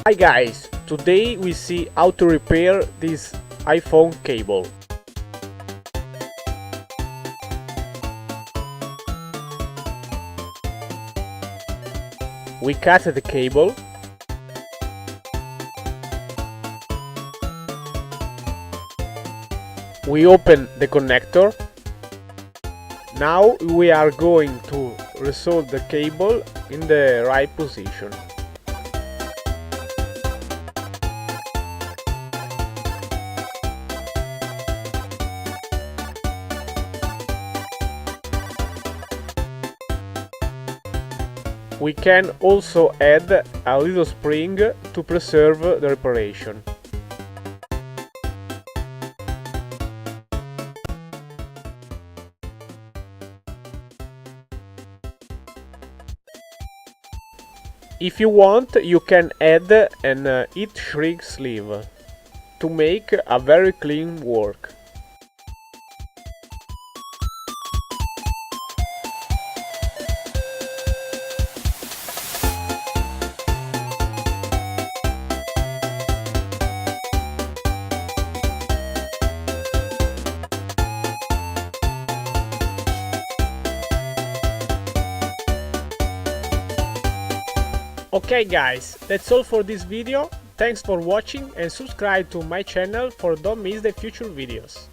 Hi guys, today we see how to repair this iPhone cable. We cut the cable. We open the connector. Now we are going to resolve the cable in the right position. We can also add a little spring to preserve the reparation. If you want, you can add an heat shrink sleeve to make a very clean work. Okay guys, that's all for this video. Thanks for watching and subscribe to my channel for don't miss the future videos.